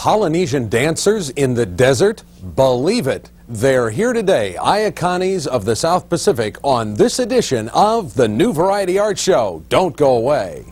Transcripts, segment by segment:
Polynesian dancers in the desert? Believe it. They're here today, Ayakanis of the South Pacific, on this edition of the New Variety Art Show. Don't go away.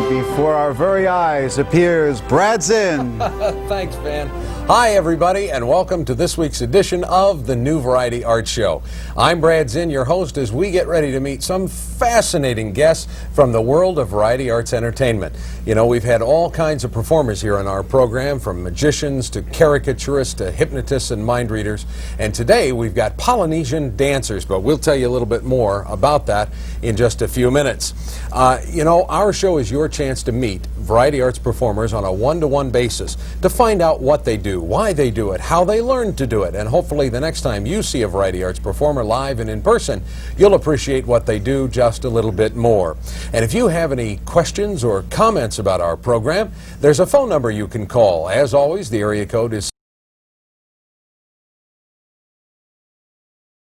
Before our very eyes appears Brad Zinn. Thanks, Van. Hi, everybody, and welcome to this week's edition of the New Variety Art Show. I'm Brad Zinn, your host, as we get ready to meet some fascinating guests from the world of variety arts entertainment. You know, we've had all kinds of performers here on our program, from magicians to caricaturists to hypnotists and mind readers. And today we've got Polynesian dancers, but we'll tell you a little bit more about that in just a few minutes. You know, our show is your chance to meet variety arts performers on a one-to-one basis to find out what they do, why they do it, how they learned to do it, and hopefully the next time you see a variety arts performer live and in person, you'll appreciate what they do just a little bit more. And if you have any questions or comments about our program, there's a phone number you can call. As always, the area code is,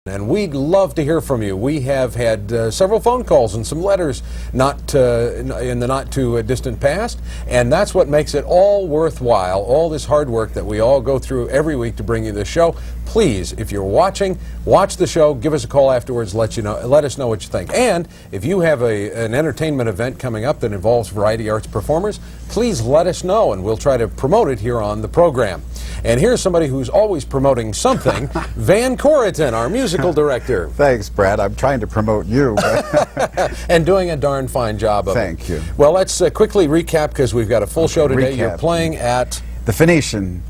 and we'd love to hear from you. We have had several phone calls and some letters in the not too distant past, and that's what makes it all worthwhile, all this hard work that we all go through every week to bring you this show. Please, if you're watching, watch the show, give us a call afterwards, let us know what you think. And if you have an entertainment event coming up that involves variety arts performers, please let us know, and we'll try to promote it here on the program. And here's somebody who's always promoting something, Van Corriton, our musical director. Thanks, Brad. I'm trying to promote you. And doing a darn fine job of it. Thank you. Well, let's quickly recap, because we've got a full show today. You're playing at the Phoenician.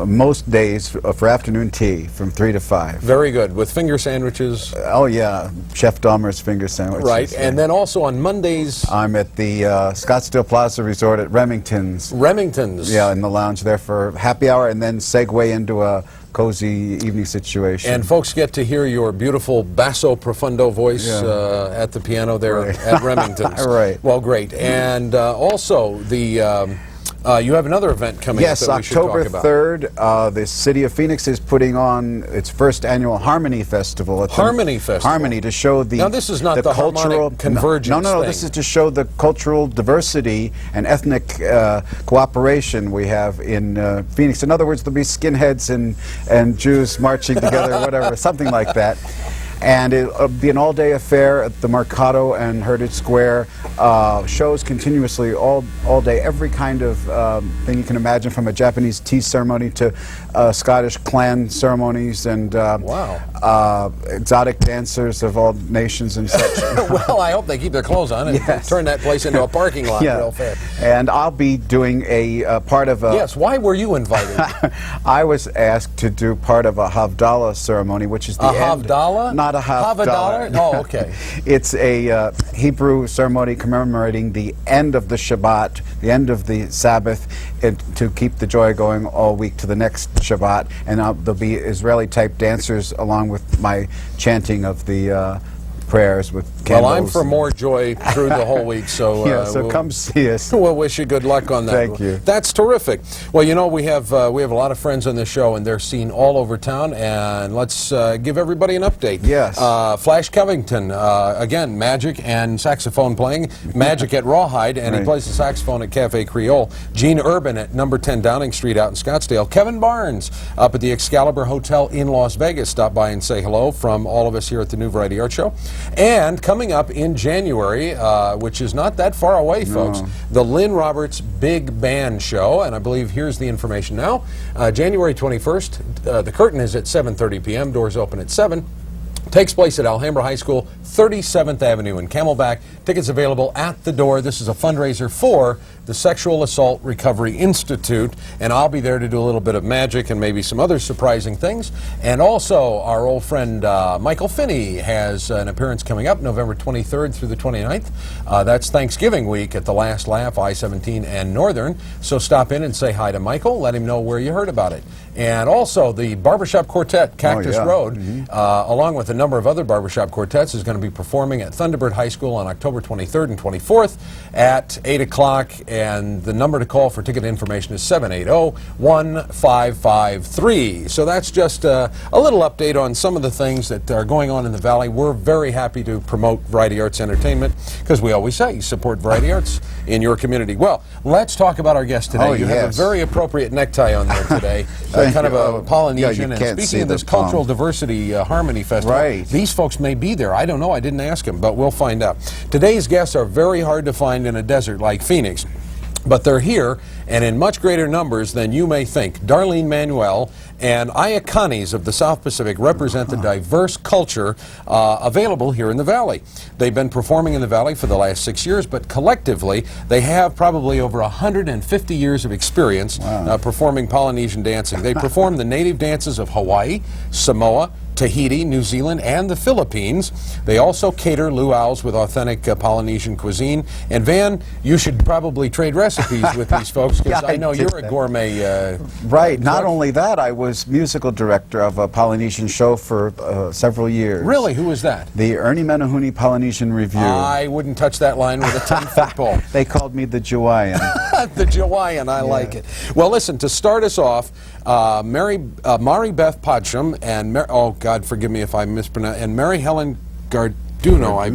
Most days for afternoon tea from 3 to 5. Very good. With finger sandwiches. Oh, yeah. Chef Dahmer's finger sandwiches. Right. Yeah. And then also on Mondays. I'm at the Scottsdale Plaza Resort at Remington's. Remington's. Yeah, in the lounge there for happy hour, and then segue into a cozy evening situation. And folks get to hear your beautiful basso profundo voice at the piano there at Remington's. Right. Well, great. And also the... you have another event coming up that we should talk about. Yes, October 3rd, the City of Phoenix is putting on its first annual Harmony Festival. Harmony Festival? Harmony, to show the... Now, this is not the cultural convergence No, this is to show the cultural diversity and ethnic cooperation we have in Phoenix. In other words, there'll be skinheads and Jews marching together, whatever, something like that. And it'll be an all-day affair at the Mercado and Heritage Square. Shows continuously all day, every kind of thing you can imagine, from a Japanese tea ceremony to Scottish clan ceremonies and exotic dancers of all nations and such. Well, I hope they keep their clothes on and turn that place into a parking lot real fast. And I'll be doing a part of a... Yes, why were you invited? I was asked to do part of a Havdalah ceremony, which is the end... Havdalah? Not a Havdalah. Oh, okay. It's a Hebrew ceremony commemorating the end of the Shabbat, the end of the Sabbath, to keep the joy going all week to the next Shabbat. And there'll be Israeli-type dancers along with my chanting of the prayers with candles. Well, I'm for more joy through the whole week, so yeah, so come see us. We'll wish you good luck on that. Thank you. That's terrific. Well, you know, we have a lot of friends on this show, and they're seen all over town. And let's give everybody an update. Yes. Flash Covington, again, magic and saxophone playing. Magic at Rawhide, and he plays the saxophone at Cafe Creole. Gene Urban at number 10 Downing Street out in Scottsdale. Kevin Barnes up at the Excalibur Hotel in Las Vegas. Stop by and say hello from all of us here at the New Variety Art Show. And coming up in January, which is not that far away, folks, the Lynn Roberts Big Band Show, and I believe here's the information now. January 21st, the curtain is at 7:30 p.m., doors open at 7. Takes place at Alhambra High School, 37th Avenue in Camelback. Tickets available at the door. This is a fundraiser for the Sexual Assault Recovery Institute, and I'll be there to do a little bit of magic and maybe some other surprising things. And also, our old friend Michael Finney has an appearance coming up November 23rd through the 29th. That's Thanksgiving week at the Last Laugh, I-17 and Northern. So stop in and say hi to Michael. Let him know where you heard about it. And also, the Barbershop Quartet, Cactus Road, along with a number of other barbershop quartets, is going to be performing at Thunderbird High School on October 23rd and 24th at 8 o'clock. And the number to call for ticket information is 780-1553. So that's just a little update on some of the things that are going on in the Valley. We're very happy to promote Variety Arts Entertainment, because we always say support Variety Arts in your community. Well, let's talk about our guest today. You have a very appropriate necktie on there today. Kind of a Polynesian. And speaking of this Cultural Diversity Harmony Festival, these folks may be there. I don't know. I didn't ask them, but we'll find out. Today's guests are very hard to find in a desert like Phoenix, but they're here and in much greater numbers than you may think. Darlene Manuel and Ayakanis of the South Pacific represent the diverse culture available here in the Valley. They've been performing in the Valley for the last 6 years, but collectively they have probably over 150 years of experience performing Polynesian dancing. They perform the native dances of Hawaii, Samoa, Tahiti, New Zealand, and the Philippines. They also cater luau's with authentic Polynesian cuisine. And Van, you should probably trade recipes with these folks, because I know you're a gourmet. Not only that, I was musical director of a Polynesian show for several years. Really? Who was that? The Ernie Menahuni Polynesian Review. I wouldn't touch that line with a 10-foot pole. They called me the Jawaiian. The Jawaiian, I like it. Well, listen, to start us off, Mary Beth Podsham and God forgive me if I mispronounce, and Mary Helen Garduno, I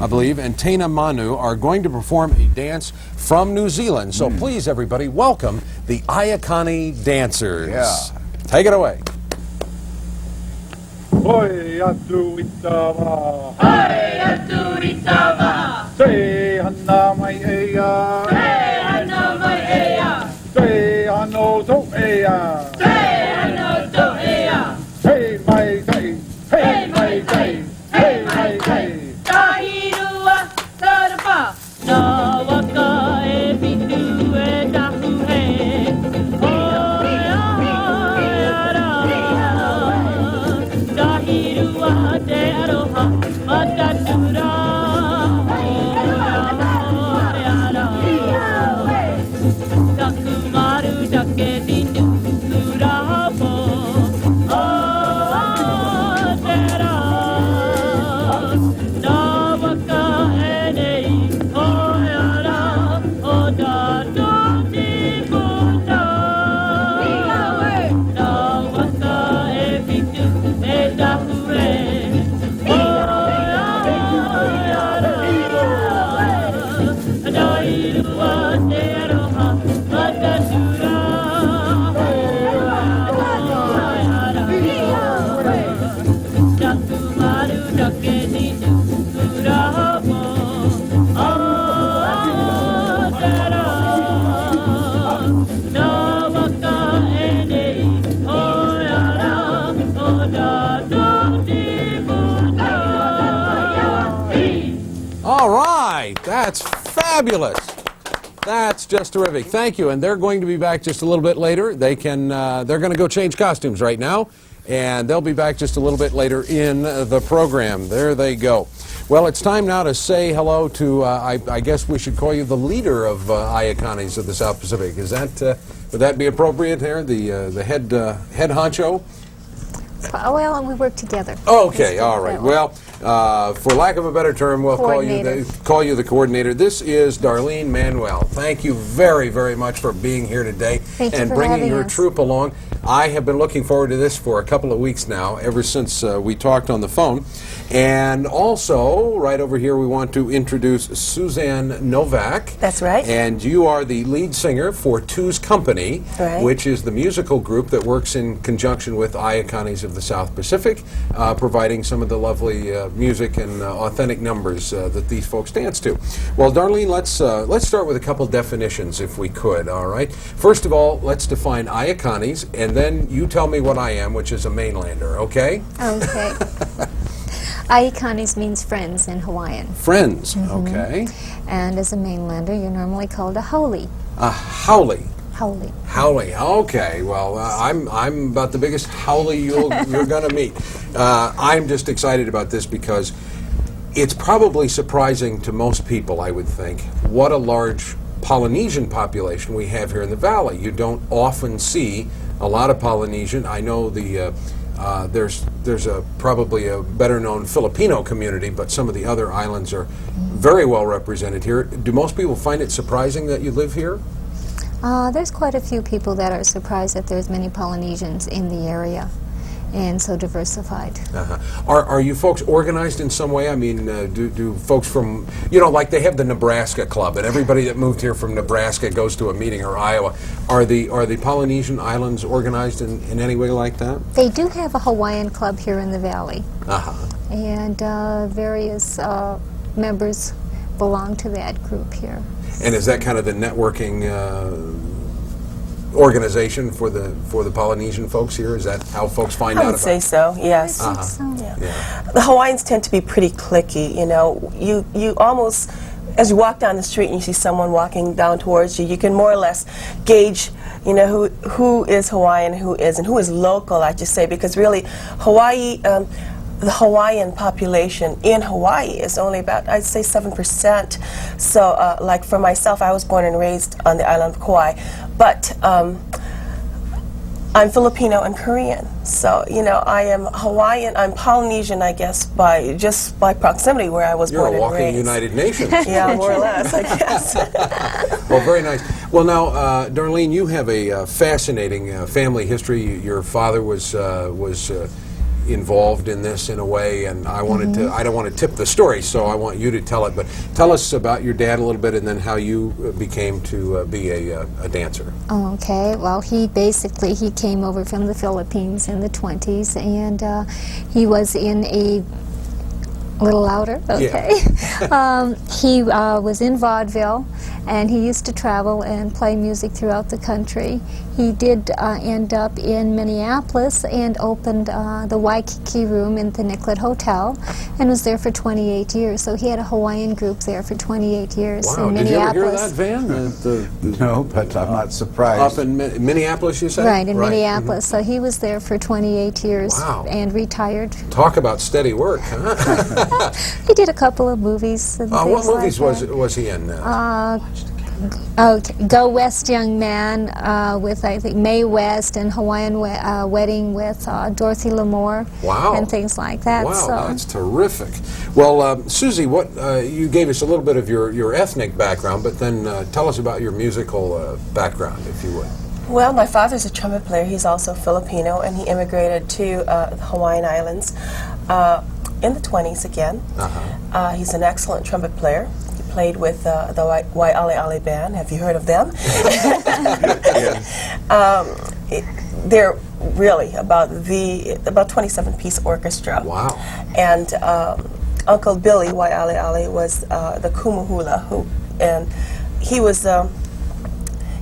believe, and Tana Manu are going to perform a dance from New Zealand. So please, everybody, welcome the Ayakani Dancers. Take it away. Hoi atu itawa, Hoi atu itawa, Te hana mai ea, Te hana mai ea, Te hano to ea, Te hano to ea, Hey mai kai, hey mai kai, hey mai kai. Tahirua sarapa, na waka e bitu e tahu he. Hoi ara, Tahirua te aroha, matatura. Takumaru take dinu urapo. All right, that's fabulous. That's just terrific. Thank you. And they're going to be back just a little bit later. They're going to go change costumes right now, and they'll be back just a little bit later in the program. There they go. Well, it's time now to say hello to, I guess we should call you the leader of Ayakanis of the South Pacific. Is that, would that be appropriate there, the head honcho? Well, and we work together. Okay, all right. Well, for lack of a better term, we'll call you the coordinator. This is Darlene Manuel. Thank you very, very much for being here today and bringing your troupe along. I have been looking forward to this for a couple of weeks now, ever since we talked on the phone. And also, right over here, we want to introduce Suzanne Novak. That's right. And you are the lead singer for Two's Company, which is the musical group that works in conjunction with Iaconi's of the South Pacific, providing some of the lovely music and authentic numbers that these folks dance to. Well, Darlene, let's start with a couple definitions, if we could. All right. First of all, let's define Iaconi's, and then you tell me what I am, which is a mainlander. Okay. Okay. Iaconi's means friends in Hawaiian. Friends. Okay. And as a mainlander, you're normally called a haole. A haole. Haole. Haole. Okay. Well, I'm about the biggest haole you're going to meet. I'm just excited about this because it's probably surprising to most people, I would think, what a large Polynesian population we have here in the valley. You don't often see a lot of Polynesian. I know there's probably a better known Filipino community, but some of the other islands are very well represented here. Do most people find it surprising that you live here? There's quite a few people that are surprised that there's many Polynesians in the area and so diversified. Are you folks organized in some way? I mean, do folks from, like they have the Nebraska Club, and everybody that moved here from Nebraska goes to a meeting, or Iowa. Are the Polynesian Islands organized in any way like that? They do have a Hawaiian club here in the valley. And various members belong to that group here. And is that kind of the networking organization for the Polynesian folks here? Is that how folks find out about it? I would say so, yes. I think so. Yeah. The Hawaiians tend to be pretty cliquey, You almost, as you walk down the street and you see someone walking down towards you, you can more or less gauge, who is Hawaiian, who isn't, who is local, I just say, because really Hawaii, the Hawaiian population in Hawaii is only about, I'd say, 7%. So, like for myself, I was born and raised on the island of Kauai, but I'm Filipino and Korean. So, I am Hawaiian, I'm Polynesian, I guess, just by proximity where I was born and raised. You're a walking United Nations. Yeah, more or less, I guess. Well, very nice. Well, now, Darlene, you have a fascinating family history. Your father was involved in this in a way, and I wanted to, I don't want to tip the story, so I want you to tell it, but tell us about your dad a little bit and then how you became to be a dancer. Okay, well, he came over from the Philippines in the 20s, and he was in a little louder, okay. Yeah. He was in vaudeville, and he used to travel and play music throughout the country. He did end up in Minneapolis and opened the Waikiki Room in the Nicollet Hotel, and was there for 28 years. So he had a Hawaiian group there for 28 years in Minneapolis. Did you ever hear that, Van? No, but I'm not surprised. Up in Minneapolis, you said? Right, in Minneapolis. So he was there for 28 years and retired. Talk about steady work, huh? He did a couple of movies. And what movies like was he in? Go West Young Man with, I think, Mae West, and Hawaiian Wedding with Dorothy Lamour. Wow. And things like that. Wow, so. That's terrific. Well, Susie, you gave us a little bit of your ethnic background, but then tell us about your musical background, if you would. Well, my father's a trumpet player. He's also Filipino, and he immigrated to the Hawaiian Islands in the 20s again. He's an excellent trumpet player. Played with the Waialeale Band. Have you heard of them? They're really about 27-piece orchestra. Wow. And Uncle Billy Waialeale was the kumuhula, and he was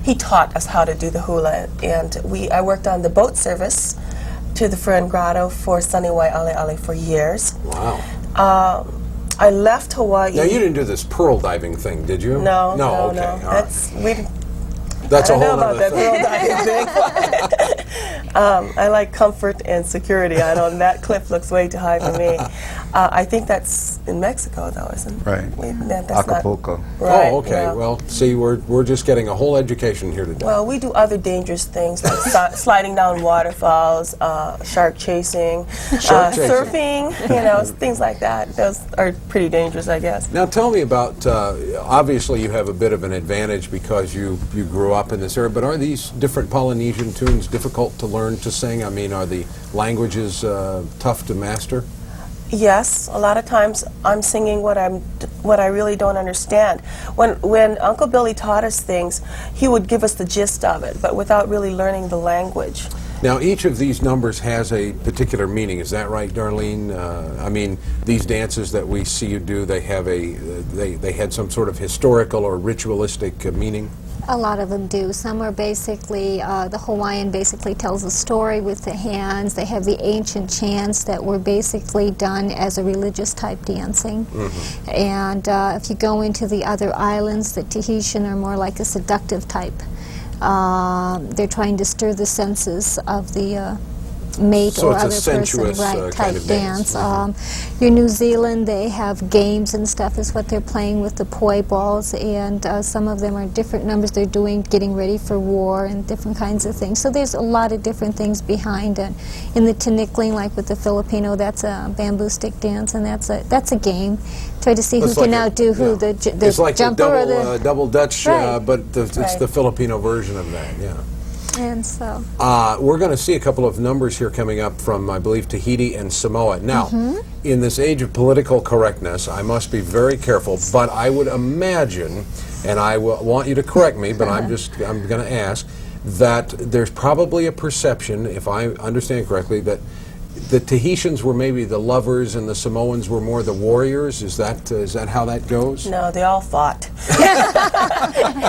he taught us how to do the hula, and I worked on the boat service to the Fern Grotto for Sunny Waialeale for years. Wow. I left Hawaii. Now, you didn't do this pearl diving thing, did you? No, okay. no. That's a whole other thing. I don't know about that pearl diving thing. I like comfort and security. I know that cliff looks way too high for me. I think that's in Mexico, though, isn't it? Right. That's Acapulco. Not, right, Oh, okay. yeah. Well, see, we're just getting a whole education here today. Well, we do other dangerous things like sliding down waterfalls, shark chasing, Shark chasing. surfing, things like that. Those are pretty dangerous, I guess. Now tell me about, obviously you have a bit of an advantage because you grew up in this area, but are these different Polynesian tunes difficult to learn to sing? I mean, are the languages tough to master? Yes, a lot of times I'm singing what I really don't understand. When Uncle Billy taught us things, he would give us the gist of it, but without really learning the language. Now, each of these numbers has a particular meaning. Is that right, Darlene? I mean, these dances that we see you do, they have they had some sort of historical or ritualistic meaning? A lot of them do. Some are basically, the Hawaiian basically tells a story with the hands. They have the ancient chants that were basically done as a religious type dancing. Mm-hmm. And if you go into the other islands, the Tahitian are more like a seductive type. They're trying to stir the senses of the mate So or it's a other person, sensuous, right, kind type of dance. dance. Your New Zealand, they have games and stuff is what they're playing with the poi balls, and some of them are different numbers they're doing, getting ready for war and different kinds of things. So there's a lot of different things behind it. In the tinikling, like with the Filipino, that's a bamboo stick dance, and that's a game. Try to see who It's can like outdo who, the it's like jumper the or double, the... double Dutch, Right. but it's Right. the Filipino version of that, yeah. And so... We're going to see a couple of numbers here coming up from, I believe, Tahiti and Samoa. Now, in this age of political correctness, I must be very careful, but I would imagine, and I want you to correct me, but I'm going to ask, that there's probably a perception, if I understand correctly, that the Tahitians were maybe the lovers and the Samoans were more the warriors. Is that how that goes? No, they all fought.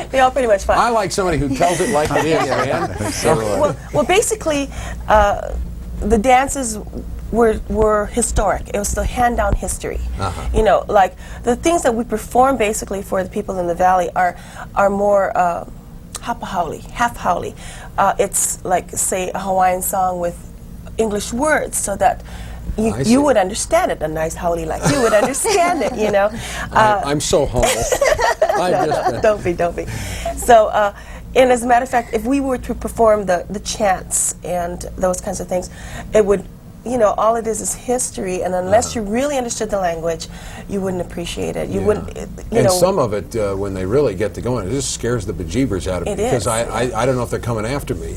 They all pretty much fought. I like somebody who tells it like it is, man. Well, basically, the dances were historic. It was the hand-down history. Like the things that we perform basically for the people in the valley are more hapahauli, half hauli. It's like, say, a Hawaiian song with English words, so that you would understand it. A nice hauli like you would understand it. I'm so humble. Don't be. So, and as a matter of fact, if we were to perform the chants and those kinds of things, it would, all it is history, and unless you really understood the language, you wouldn't appreciate it. You wouldn't, And some of it, when they really get to going, it just scares the bejeebers out of me, because I don't know if they're coming after me.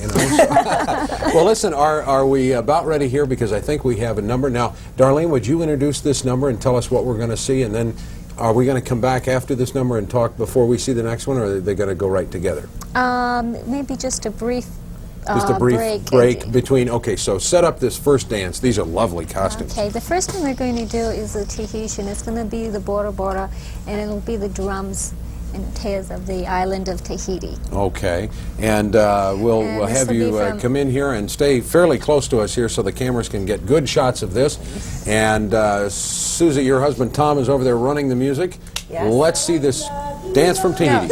Well, listen, are we about ready here? Because I think we have a number. Now, Darlene, would you introduce this number and tell us what we're going to see, and then are we going to come back after this number and talk before we see the next one, or are they going to go right together? Maybe just a brief Just a brief break between. Okay, so set up this first dance. These are lovely costumes. Okay, the first one we're going to do is the Tahitian. It's going to be the Bora Bora, and it'll be the drums and teas of the island of Tahiti. Okay, and we'll have you come in here and stay fairly close to us here so the cameras can get good shots of this. And Susie, your husband Tom is over there running the music. Yes. Let's see this dance from Tahiti.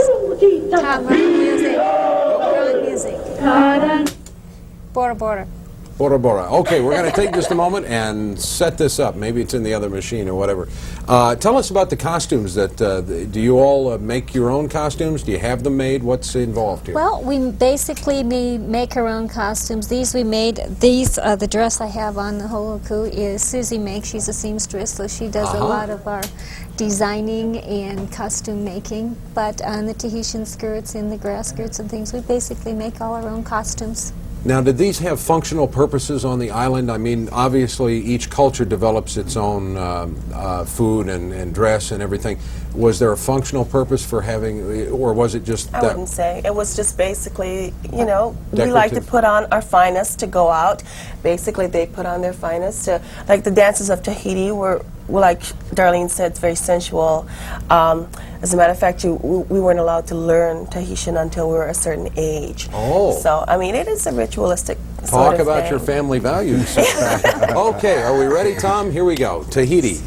Tom, run music. Run music. Bora Bora. Bora Bora. Okay, we're going to take just a moment and set this up. Maybe it's in the other machine or whatever. Tell us about the costumes. Do you all make your own costumes? Do you have them made? What's involved here? Well, we basically make our own costumes. These we made. The dress I have on the holoku is Susie makes. She's a seamstress, so she does a lot of our designing and costume making. But on the Tahitian skirts and the grass skirts and things, we basically make all our own costumes. Now, did these have functional purposes on the island? I mean, obviously, each culture develops its own food and dress and everything. Was there a functional purpose for having, or was it just that? I wouldn't say. It was just basically, we like to put on our finest to go out. Basically, they put on their finest. Like the dances of Tahiti were, like Darlene said, it's very sensual. As a matter of fact, we weren't allowed to learn Tahitian until we were a certain age. Oh. So, I mean, it is a ritualistic sort Talk of about thing. your family values. Okay, are we ready, Tom? Here we go. Tahiti.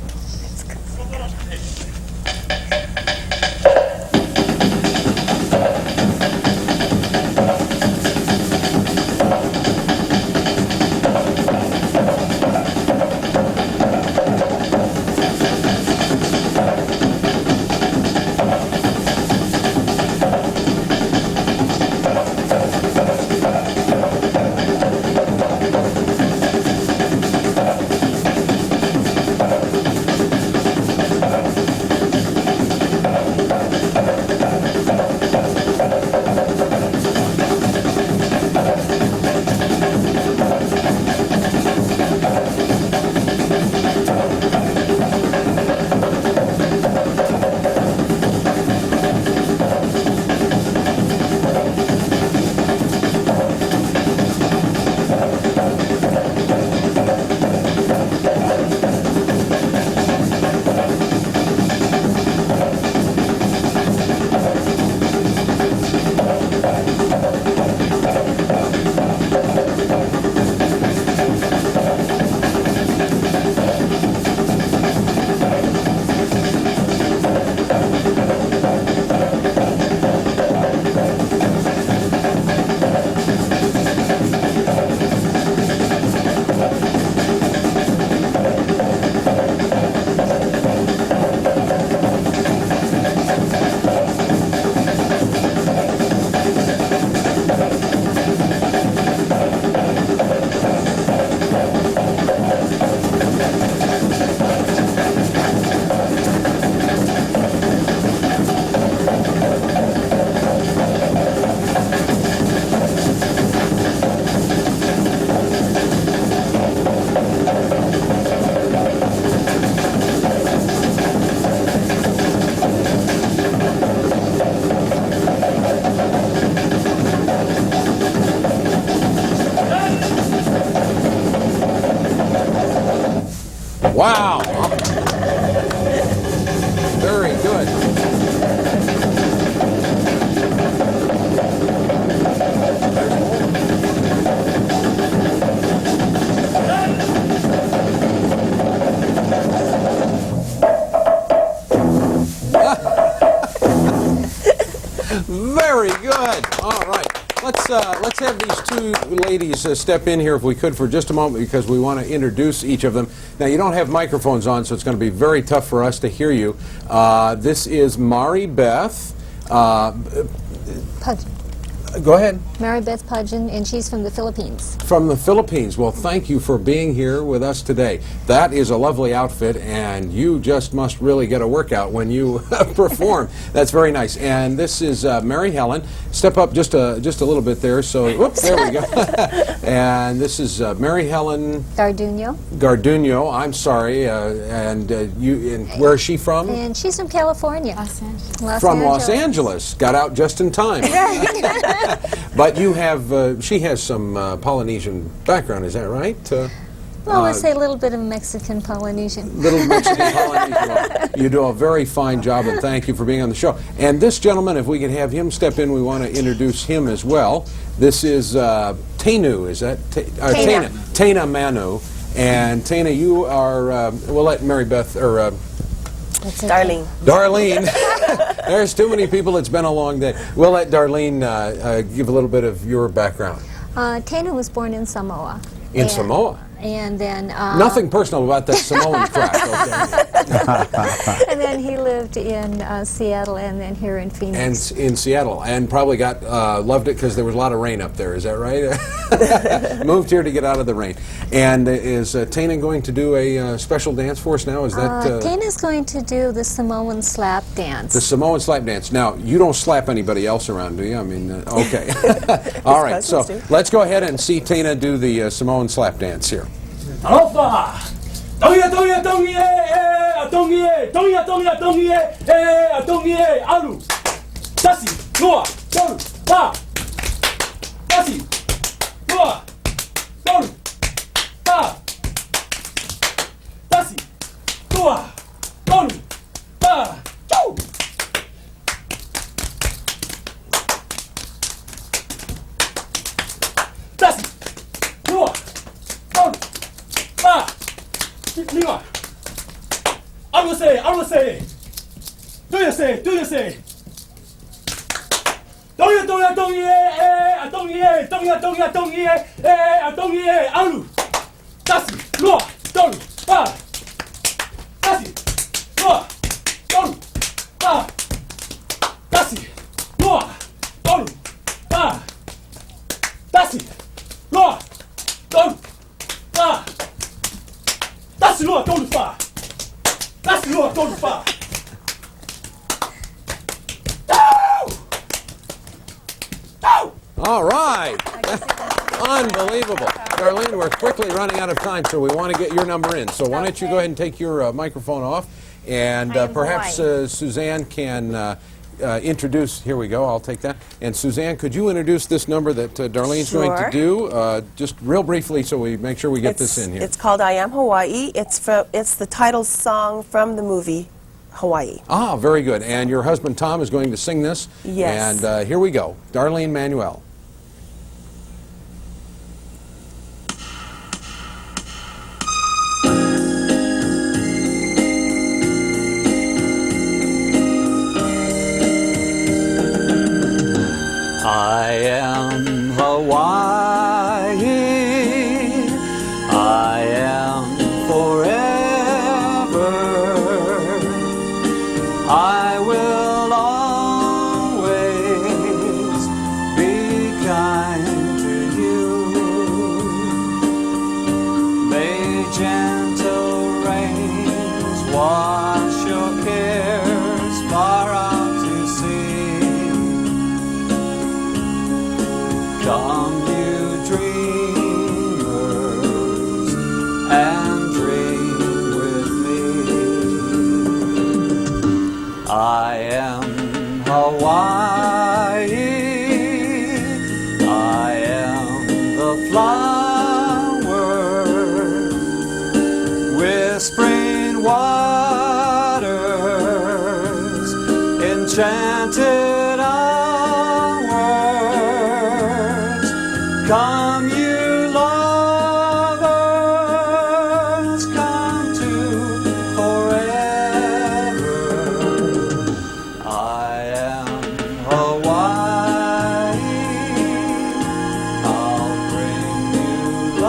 Wow. Very good. Very good. All right. Let's have these two ladies step in here if we could for just a moment because we want to introduce each of them. Now, you don't have microphones on, so it's going to be very tough for us to hear you. This is Mary Beth. Pudgeon. Go ahead. Mary Beth Pudgeon, and she's from the Philippines. From the Philippines. Well, thank you for being here with us today. That is a lovely outfit, and you just must really get a workout when you perform. That's very nice. And this is Mary Helen. Step up just a little bit there. So, whoops, there we go. And this is Mary Helen Garduño. Garduño. I'm sorry. And where is she from? And she's from California. Los Angeles. Los Angeles. Got out just in time. But you have, she has some Polynesian background, is that right? Well, let's say a little bit of Mexican Polynesian. Little Mexican Polynesian. Well, you do a very fine job, and thank you for being on the show. And this gentleman, if we could have him step in, we want to introduce him as well. This is Tainu, is that? Tana Manu. And Tana, you are, we'll let Mary Beth, or That's it. Darlene. Darlene. There's too many people. It's been a long day. We'll let Darlene give a little bit of your background. Tana was born in Samoa. In Samoa? And then... Nothing personal about that Samoan crap, okay? And then he lived in Seattle and then here in Phoenix. And in Seattle. And probably loved it because there was a lot of rain up there. Is that right? Moved here to get out of the rain. And is Tana going to do a special dance for us now? Is that... Tana's going to do the Samoan slap dance. The Samoan slap dance. Now, you don't slap anybody else around, do you? I mean, okay. All right, so let's go ahead and see Tana do the Samoan slap dance here. Alofa! Tongia, tongia, tongia, tongia, tongia, tongia, tongia, tongia, alu. Tasi, noa, tolu, pa. Tasi, noa, tolu, pa. Tasi, noa, tolu, pa. Choo! Tasi, noa, tolu. Pa! Lima! I will say! Do you say? Alu! Tasi! Loa! Tolu! Pa! Tasi! Loa! Tolu! Pa! Tasi! Loa! Tolu! Pa! Tasi! Loa! Tolu! Pa! That's the Lord, don't far. That's the Lord, don't far. All right. Unbelievable. Darlene, we're quickly running out of time, so we want to get your number in. So why don't you go ahead and take your microphone off, and perhaps Suzanne can introduce, here we go, I'll take that. And Suzanne, could you introduce this number that Darlene's going to do, just real briefly so we make sure we get this in here. It's called I Am Hawaii. It's the title song from the movie Hawaii. Ah, very good. And your husband Tom is going to sing this. Yes. And here we go. Darlene Manuel. I am Hawaii, I am forever, I will always be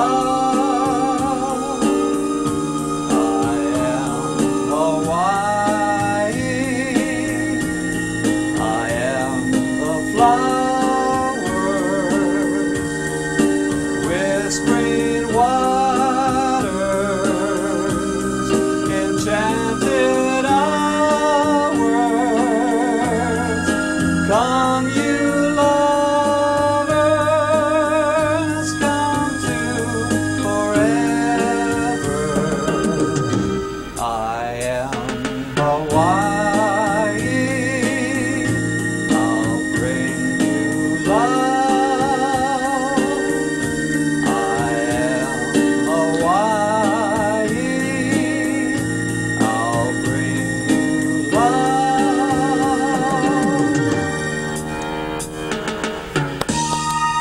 love. I am Hawaii. I am the flowers, whispering waters, enchanted hours. Come, you lovers, come to forever. I am Hawaii. I'll bring you love. I am Hawaii. I'll bring you love.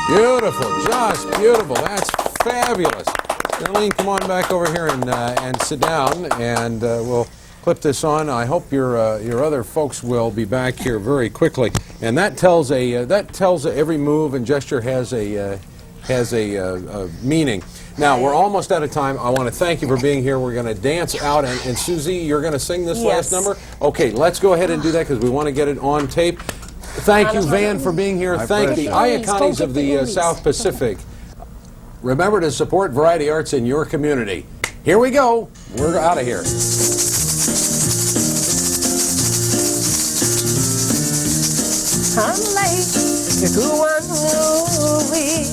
Beautiful, just beautiful. That's fabulous. Darlene, come on back over here and sit down, and we'll clip this on. I hope your other folks will be back here very quickly. And that tells every move and gesture has a meaning. Now we're almost out of time. I want to thank you for being here. We're going to dance out, and Susie, you're going to sing this last Yes. number. Okay, let's go ahead and do that because we want to get it on tape. Thank you, Van, for being here. My Thank the pleasure. Iaconis of the South Pacific. Remember to support variety arts in your community. Here we go. We're out of here. I'm late. Who wants movie?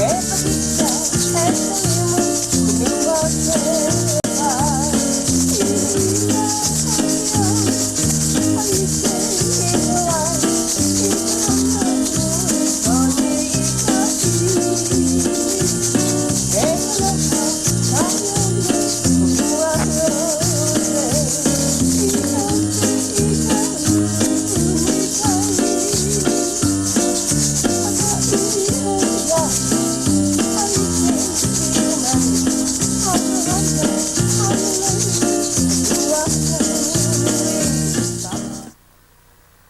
Every